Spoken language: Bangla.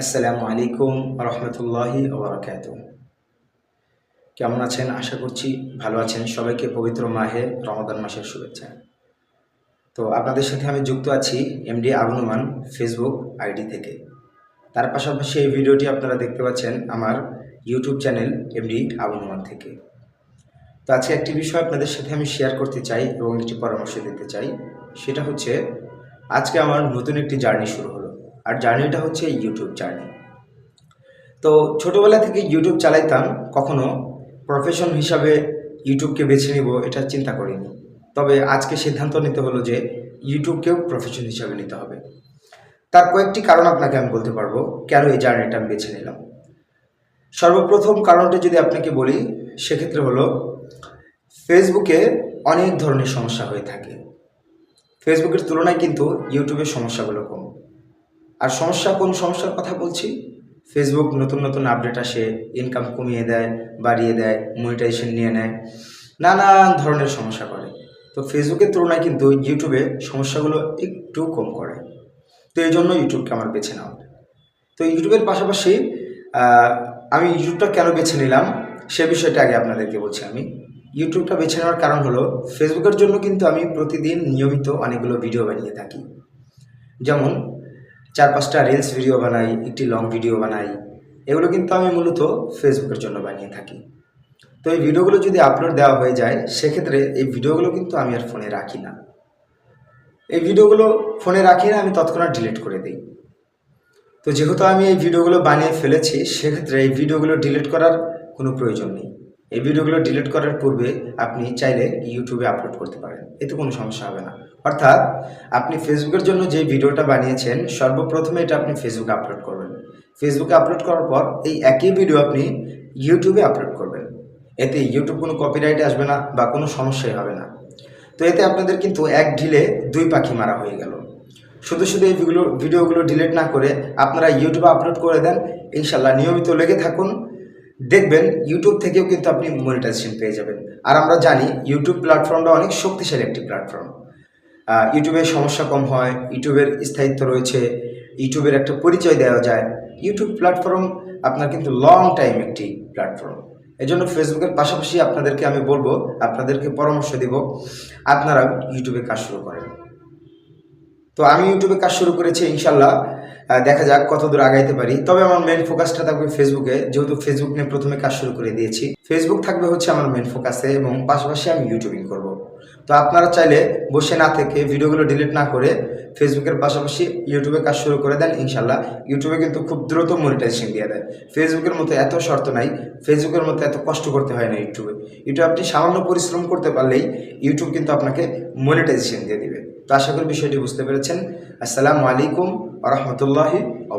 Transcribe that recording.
আসসালামু আলাইকুম রহমতুল্লাহি ওবরাকাতুহ। কেমন আছেন? আশা করছি ভালো আছেন। সবাইকে পবিত্র মাহে রমাদান মাসের শুভেচ্ছা। তো আপনাদের সাথে আমি যুক্ত আছি MD Abu Noman Facebook ID থেকে। তার পাশাপাশি এই ভিডিওটি আপনারা দেখতে পাচ্ছেন আমার YouTube channel MD Abu Noman থেকে। তো আজকে একটি বিষয় আপনাদের সাথে আমি শেয়ার করতে চাই এবং একটি পরামর্শ দিতে চাই। সেটা হচ্ছে আজকে আমার নতুন একটি জার্নি শুরু হলো, আর জার্নিটা হচ্ছে ইউটিউব জার্নি। তো ছোটোবেলা থেকে ইউটিউব চালাইতাম, কখনো প্রফেশন হিসাবে ইউটিউবকে বেছে নিব এটা চিন্তা করিনি। তবে আজকে সিদ্ধান্ত নিতে হলো যে ইউটিউবকেও প্রফেশন হিসাবে নিতে হবে। তার কয়েকটি কারণ আপনাকে আমি বলতে পারবো কেন এই জার্নিটা আমি বেছে নিলাম। সর্বপ্রথম কারণটা যদি আপনাকে বলি, সেক্ষেত্রে হলো ফেসবুকে অনেক ধরনের সমস্যা হয়ে থাকে। ফেসবুকের তুলনায় কিন্তু ইউটিউবের সমস্যাগুলো কম। আর কোন সমস্যার কথা বলছি? ফেসবুক নতুন নতুন আপডেট আসে, ইনকাম কমিয়ে দেয়, বাড়িয়ে দেয়, মনিটাইজেশন নিয়ে নেয়, নানান ধরনের সমস্যা করে। তো ফেসবুকের তুলনায় কিন্তু ইউটিউবে সমস্যাগুলো একটু কম করে। তো এই জন্য ইউটিউবকে আমার বেছে নেওয়া। তো ইউটিউবের পাশাপাশি আমি ইউটিউবটা কেন বেছে নিলাম সে বিষয়টা আগে আপনাদেরকে বলছি। আমি ইউটিউবটা বেছে নেওয়ার কারণ হলো, ফেসবুকের জন্য কিন্তু আমি প্রতিদিন নিয়মিত অনেকগুলো ভিডিও বানিয়ে থাকি। যেমন 4-5টা রিলস ভিডিও বানাই, একটি লং ভিডিও বানাই। এগুলো কিন্তু আমি মূলত ফেসবুকের জন্য বানিয়ে থাকি। তো এই ভিডিওগুলো যদি আপলোড দেওয়া হয়ে যায়, সেক্ষেত্রে এই ভিডিওগুলো কিন্তু আমি আর ফোনে রাখি না। আমি তৎক্ষণাৎ ডিলিট করে দিই। তো যেহেতু আমি এই ভিডিওগুলো বানিয়ে ফেলেছি, সেক্ষেত্রে এই ভিডিওগুলো ডিলিট করার কোনো প্রয়োজন নেই। এই ভিডিওগুলো ডিলিট করার পূর্বে আপনি চাইলে ইউটিউবে আপলোড করতে পারেন, এতে কোনো সমস্যা হবে না। অর্থাৎ আপনি ফেসবুকের জন্য যে ভিডিওটা বানিয়েছেন, সর্বপ্রথমে এটা আপনি ফেসবুকে আপলোড করবেন। ফেসবুকে আপলোড করার পর এই একই ভিডিও আপনি ইউটিউবে আপলোড করবেন। এতে ইউটিউব কোনো কপিরাইট আসবে না বা কোনো সমস্যাই হবে না। তো এতে আপনাদের কিন্তু এক ঢিলে দুই পাখি মারা হয়ে গেল। শুধু এই ভিডিওগুলো ডিলিট না করে আপনারা ইউটিউবে আপলোড করে দেন, ইনশাল্লাহ নিয়মিত লেগে থাকুন, দেখবেন ইউটিউব থেকেও কিন্তু আপনি মনিটাইজেশন পেয়ে যাবেন। আর আমরা জানি ইউটিউব প্ল্যাটফর্মটা অনেক শক্তিশালী একটি প্ল্যাটফর্ম। ইউটিউবের সমস্যা কম হয়, ইউটিউবের স্থায়িত্ব রয়েছে, ইউটিউবের একটা পরিচয় দেওয়া যায়। ইউটিউব প্ল্যাটফর্ম আপনার কিন্তু লং টাইম একটি প্ল্যাটফর্ম। এজন্য ফেসবুকের পাশাপাশি আপনাদেরকে পরামর্শ দিব, আপনারা ইউটিউবে কাজ শুরু করেন। তো আমি ইউটিউবে কাজ শুরু করেছি, ইনশাল্লাহ দেখা যাক কত দূর আগাইতে পারি। তবে আমার মেন ফোকাসটা থাকবে ফেসবুকে, যেহেতু ফেসবুক নিয়ে প্রথমে কাজ শুরু করে দিয়েছি। ফেসবুক থাকবে হচ্ছে আমার মেন ফোকাসে, এবং পাশাপাশি আমি ইউটিউবিং করব। তো আপনারা চাইলে বসে না থেকে, ভিডিওগুলো ডিলিট না করে ফেসবুকের পাশাপাশি ইউটিউবে কাজ শুরু করে দেন, ইনশাল্লাহ ইউটিউবে কিন্তু খুব দ্রুত মনিটাইজেশন দিয়ে দেয়। ফেসবুকের মতো এত শর্ত নাই, ফেসবুকের মতো এত কষ্ট করতে হয় না ইউটিউবে। আপনি সামান্য পরিশ্রম করতে পারলেই ইউটিউব কিন্তু আপনাকে মনিটাইজেশন দিয়ে দিবে। তো আশা করি বিষয়টি বুঝতে পেরেছেন। আসসালামু আলাইকুম ওয়া রাহমাতুল্লাহি ওয়া বারাকাতুহু।